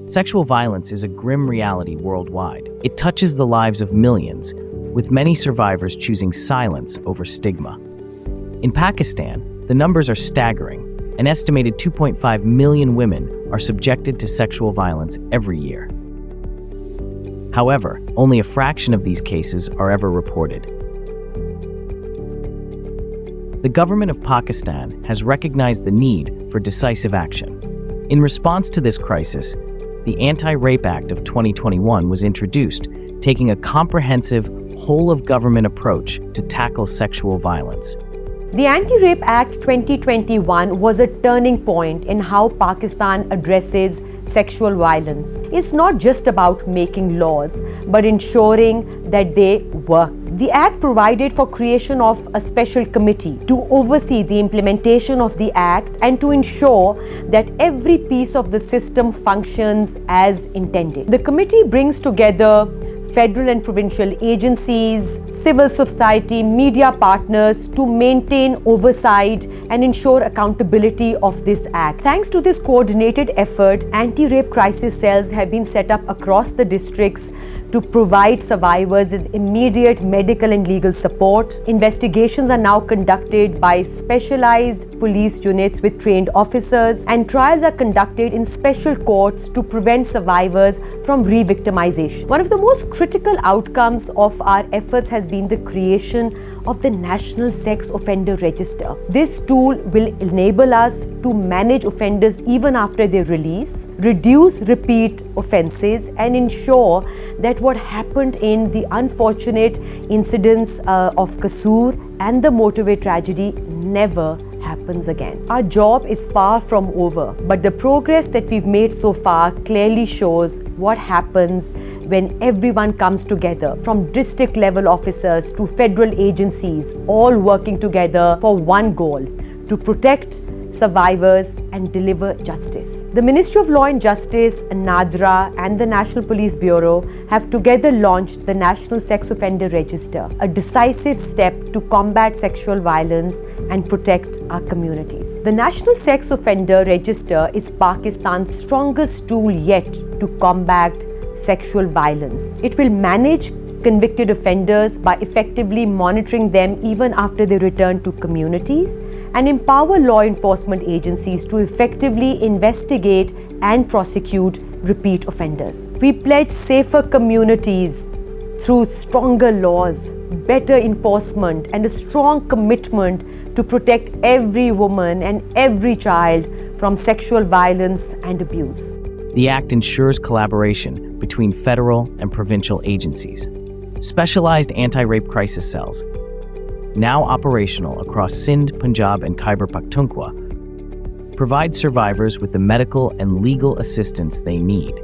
Sexual violence is a grim reality worldwide. It touches the lives of millions, with many survivors choosing silence over stigma. In Pakistan, the numbers are staggering. An estimated 2.5 million women are subjected to sexual violence every year. However, only a fraction of these cases are ever reported. The government of Pakistan has recognized the need for decisive action. In response to this crisis, the Anti-Rape Act of 2021 was introduced, taking a comprehensive, whole-of-government approach to tackle sexual violence. The Anti-Rape Act 2021 was a turning point in how Pakistan addresses sexual violence. It's not just about making laws, but ensuring that they work. The Act provided for creation of a special committee to oversee the implementation of the Act and to ensure that every piece of the system functions as intended. The committee brings together federal and provincial agencies, civil society, media partners to maintain oversight and ensure accountability of this act. Thanks to this coordinated effort, anti-rape crisis cells have been set up across the districts to provide survivors with immediate medical and legal support. Investigations are now conducted by specialized police units with trained officers, and trials are conducted in special courts to prevent survivors from re-victimization. One of the most critical outcomes of our efforts has been the creation of the National Sex Offender Register. This tool will enable us to manage offenders even after their release, reduce repeat offenses, and ensure that what happened in the unfortunate incidents of Kasoor and the motorway tragedy never happens again. Our job is far from over, but the progress that we've made so far clearly shows what happens when everyone comes together, from district level officers to federal agencies, all working together for one goal: to protect survivors and deliver justice. The Ministry of Law and Justice, NADRA, and the National Police Bureau have together launched the National Sex Offender Register, a decisive step to combat sexual violence and protect our communities. The National Sex Offender Register is Pakistan's strongest tool yet to combat sexual violence. It will manage convicted offenders by effectively monitoring them even after they return to communities, and empower law enforcement agencies to effectively investigate and prosecute repeat offenders. We pledge safer communities through stronger laws, better enforcement, and a strong commitment to protect every woman and every child from sexual violence and abuse. The Act ensures collaboration between federal and provincial agencies. Specialized anti-rape crisis cells, now operational across Sindh, Punjab, and Khyber Pakhtunkhwa, provide survivors with the medical and legal assistance they need.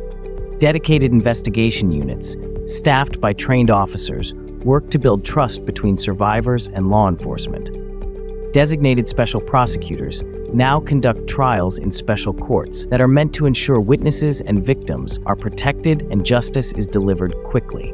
Dedicated investigation units, staffed by trained officers, work to build trust between survivors and law enforcement. Designated special prosecutors now conduct trials in special courts that are meant to ensure witnesses and victims are protected and justice is delivered quickly.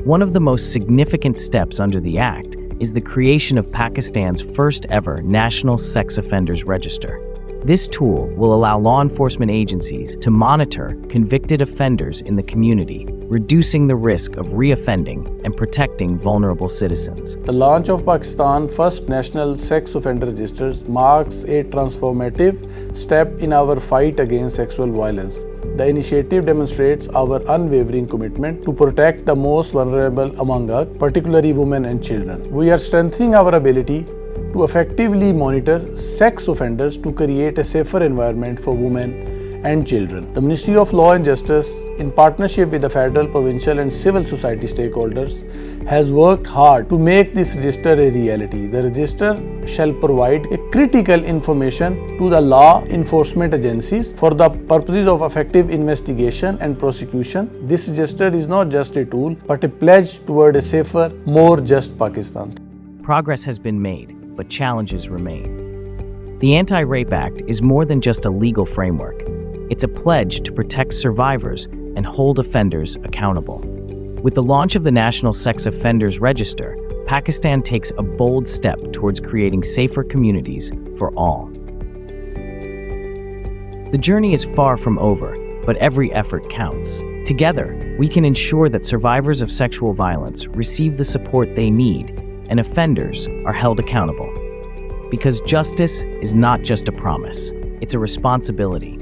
One of the most significant steps under the Act is the creation of Pakistan's first ever National Sex Offenders Register. This tool will allow law enforcement agencies to monitor convicted offenders in the community, reducing the risk of reoffending and protecting vulnerable citizens. The launch of Pakistan's first National Sex Offender Registers marks a transformative step in our fight against sexual violence. The initiative demonstrates our unwavering commitment to protect the most vulnerable among us, particularly women and children. We are strengthening our ability to effectively monitor sex offenders to create a safer environment for women and children. The Ministry of Law and Justice, in partnership with the federal, provincial, and civil society stakeholders, has worked hard to make this register a reality. The register shall provide a critical information to the law enforcement agencies for the purposes of effective investigation and prosecution. This register is not just a tool, but a pledge toward a safer, more just Pakistan. Progress has been made, but challenges remain. The Anti-Rape Act is more than just a legal framework. It's a pledge to protect survivors and hold offenders accountable. With the launch of the National Sex Offenders Register, Pakistan takes a bold step towards creating safer communities for all. The journey is far from over, but every effort counts. Together, we can ensure that survivors of sexual violence receive the support they need and offenders are held accountable. Because justice is not just a promise, it's a responsibility.